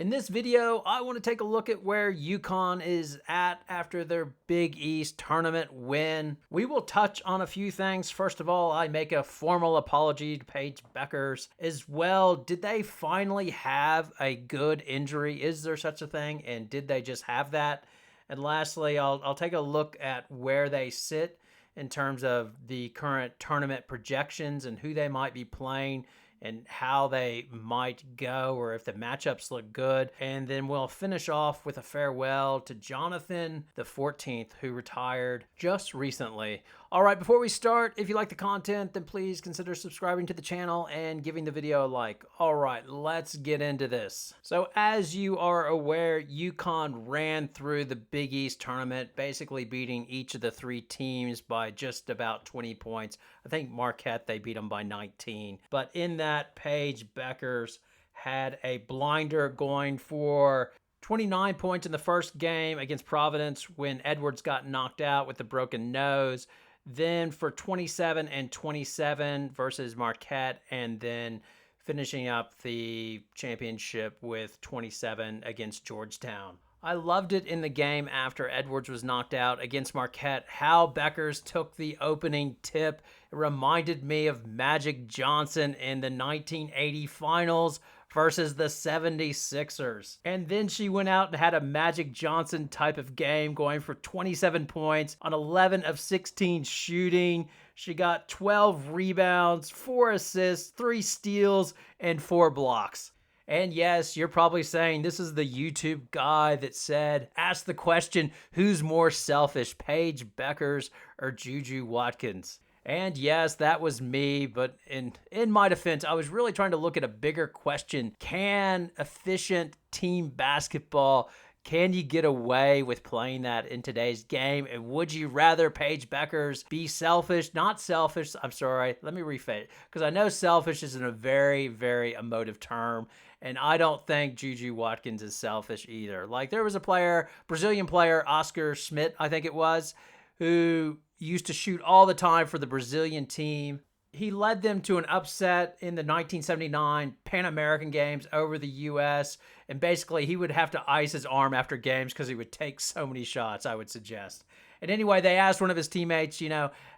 In this video, I want to take a look at where UConn is at after their Big East tournament win. We will touch on a few things. First of all, I make a formal apology to Paige Beckers as well. Did they finally have a good injury? Is there such a thing? And did they just have that? And lastly, I'll take a look at where they sit in terms of the current tournament projections and who they might be playing and how they might go, or if the matchups look good. And then we'll finish off with a farewell to Jonathon XIV, who retired just recently. All right, before we start, if you like the content, then please consider subscribing to the channel and giving the video a like. All right, let's get into this. So as you are aware, UConn ran through the Big East tournament, basically beating each of the three teams by just about 20 points. I think Marquette, they beat them by 19. But in that, Paige Beckers had a blinder going for 29 points in the first game against Providence when Edwards got knocked out with a broken nose. Then for 27 and 27 versus Marquette, and then finishing up the championship with 27 against Georgetown. I loved it in the game after Edwards was knocked out against Marquette, how Beckers took the opening tip. It reminded me of Magic Johnson in the 1980 finals versus the 76ers. And then she went out and had a Magic Johnson type of game, going for 27 points on 11 of 16 shooting. She got 12 rebounds, 4 assists, 3 steals, and 4 blocks. And yes, you're probably saying this is the YouTube guy that said, ask the question, who's more selfish, Paige Beckers or Juju Watkins? And yes, that was me, but in my defense, I was really trying to look at a bigger question. Can efficient team basketball, can you get away with playing that in today's game? And would you rather Paige Beckers be selfish? Not selfish, I'm sorry, let me rephrase it, because I know selfish is a very, very emotive term. And I don't think Juju Watkins is selfish either. Like, there was a player, Brazilian player, Oscar Schmidt, I think it was, who used to shoot all the time for the Brazilian team. He led them to an upset in the 1979 Pan American Games over the U.S. And basically, he would have to ice his arm after games because he would take so many shots, I would suggest. And anyway, they asked one of his teammates,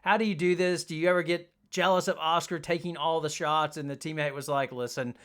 how do you do this? Do you ever get jealous of Oscar taking all the shots? And the teammate was like, listen,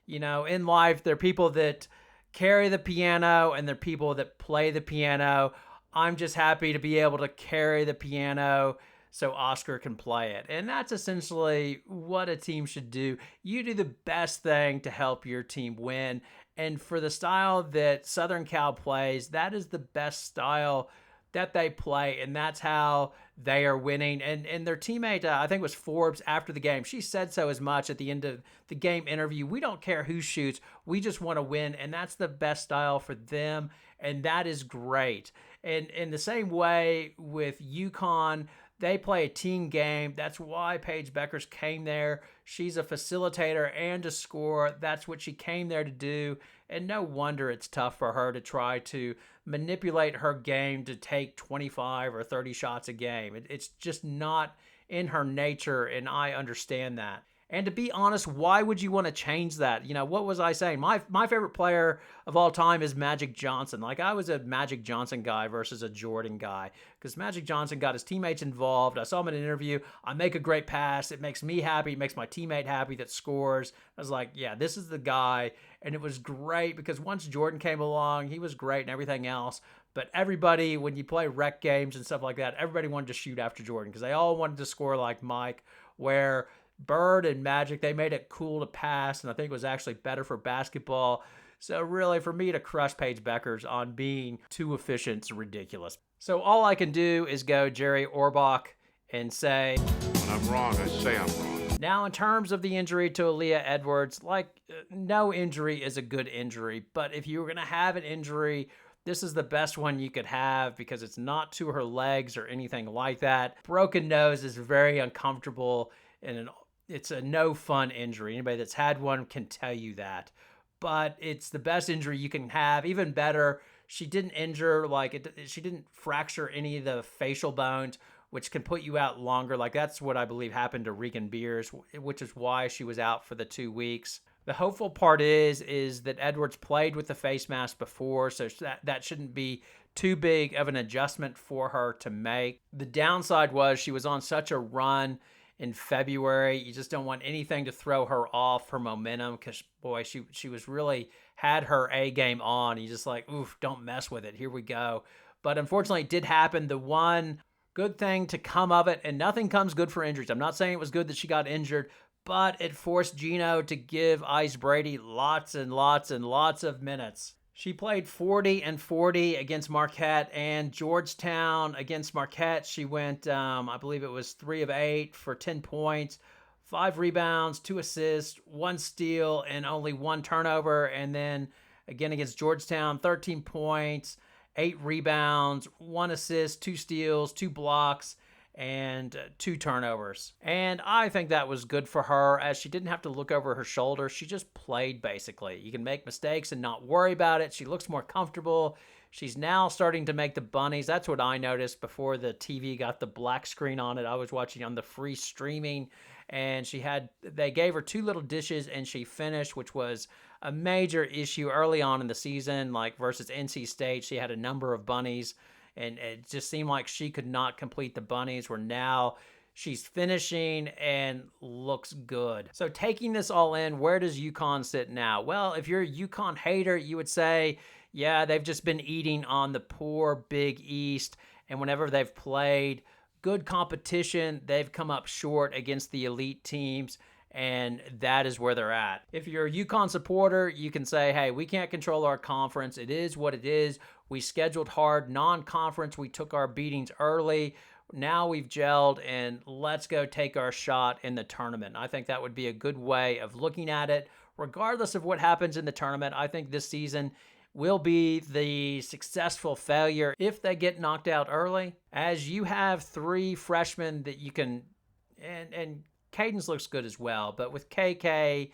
in life, there are people that carry the piano and there are people that play the piano. I'm just happy to be able to carry the piano so Oscar can play it. And that's essentially what a team should do. You do the best thing to help your team win. And for the style that Southern Cal plays, that is the best style that they play, and that's how they are winning. And their teammate, I think it was Forbes, after the game, she said so as much at the end of the game interview. We don't care who shoots. We just want to win, and that's the best style for them, and that is great. And in the same way with UConn, they play a team game. That's why Paige Beckers came there. She's a facilitator and a scorer. That's what she came there to do. And no wonder it's tough for her to try to manipulate her game to take 25 or 30 shots a game. It's just not in her nature, and I understand that. And to be honest, why would you want to change that? What was I saying? My favorite player of all time is Magic Johnson. Like, I was a Magic Johnson guy versus a Jordan guy because Magic Johnson got his teammates involved. I saw him in an interview. I make a great pass. It makes me happy. It makes my teammate happy that scores. I was like, yeah, this is the guy. And it was great because once Jordan came along, he was great and everything else. But everybody, when you play rec games and stuff like that, everybody wanted to shoot after Jordan because they all wanted to score like Mike, where Bird and Magic, they made it cool to pass, and I think it was actually better for basketball. So really, for me to crush Paige Beckers on being too efficient is ridiculous. So all I can do is go Jerry Orbach and say, when I'm wrong, I say I'm wrong. Now, in terms of the injury to Aaliyah Edwards, no injury is a good injury, but if you were going to have an injury, this is the best one you could have because it's not to her legs or anything like that. Broken nose is very uncomfortable, and it's a no fun injury. Anybody that's had one can tell you that. But it's the best injury you can have. Even better, she didn't injure, she didn't fracture any of the facial bones, which can put you out longer. Like, that's what I believe happened to Regan Beers, which is why she was out for the 2 weeks. The hopeful part is that Edwards played with the face mask before, so that shouldn't be too big of an adjustment for her to make. The downside was she was on such a run in February. You just don't want anything to throw her off her momentum, because boy, she was really had her A game on. You just like, oof, don't mess with it. Here we go. But unfortunately, it did happen. The one good thing to come of it, and nothing comes good for injuries. I'm not saying it was good that she got injured, but it forced Gino to give Ice Brady lots and lots and lots of minutes. She played 40 and 40 against Marquette, and Georgetown against Marquette, she went, I believe it was 3 of 8 for 10 points, 5 rebounds, 2 assists, 1 steal, and only 1 turnover. And then again against Georgetown, 13 points, 8 rebounds, 1 assist, 2 steals, 2 blocks, and 2 turnovers. And I think that was good for her, as she didn't have to look over her shoulder. She just played, basically. You can make mistakes and not worry about it. She looks more comfortable. She's now starting to make the bunnies. That's what I noticed before the TV got the black screen on it. I was watching on the free streaming, and they gave her 2 little dishes, and she finished, which was a major issue early on in the season, like versus NC State. She had a number of bunnies, and it just seemed like she could not complete the bunnies, where now she's finishing and looks good. So taking this all in, where does UConn sit now? Well, if you're a UConn hater, you would say, yeah, they've just been eating on the poor Big East, and whenever they've played good competition, they've come up short against the elite teams, and that is where they're at. If you're a UConn supporter, you can say, hey, we can't control our conference. It is what it is. We scheduled hard non-conference. We took our beatings early. Now we've gelled, and let's go take our shot in the tournament. I think that would be a good way of looking at it. Regardless of what happens in the tournament, I think this season will be the successful failure if they get knocked out early, as you have 3 freshmen that you can, and Cadence looks good as well, but with KK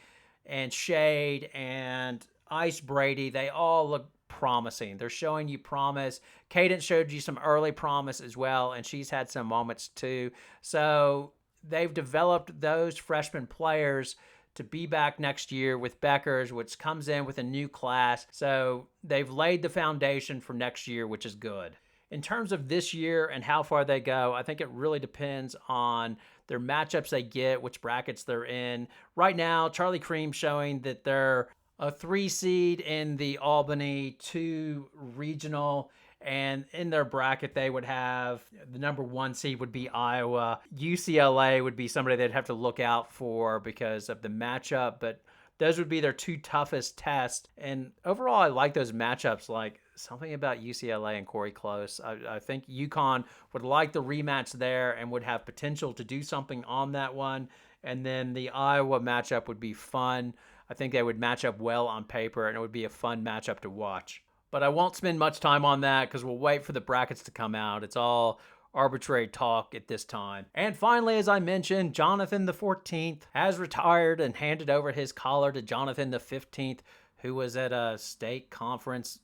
and Shade and Ice Brady, they all look promising. They're showing you promise. Cadence showed you some early promise as well, and she's had some moments too. So they've developed those freshman players to be back next year with Beckers, which comes in with a new class. So they've laid the foundation for next year, which is good. In terms of this year and how far they go, I think it really depends on their matchups they get, which brackets they're in. Right now, Charlie Cream showing that they're a 3 seed in the Albany 2 regional, and in their bracket they would have the number 1 seed would be Iowa. UCLA would be somebody they'd have to look out for because of the matchup, but those would be their 2 toughest tests. And overall, I like those matchups. Like something about UCLA and Corey Close. I think UConn would like the rematch there and would have potential to do something on that one. And then the Iowa matchup would be fun. I think they would match up well on paper, and it would be a fun matchup to watch. But I won't spend much time on that because we'll wait for the brackets to come out. It's all arbitrary talk at this time. And finally, as I mentioned, Jonathon XIV has retired and handed over his collar to Jonathon XV, who was at a state conference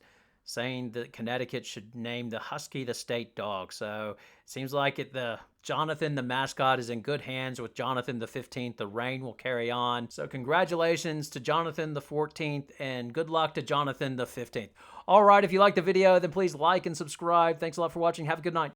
saying that Connecticut should name the Husky the state dog. So it seems like the Jonathon, the mascot, is in good hands with Jonathon XV. The reign will carry on. So congratulations to Jonathon XIV, and good luck to Jonathon XV. All right, if you liked the video, then please like and subscribe. Thanks a lot for watching. Have a good night.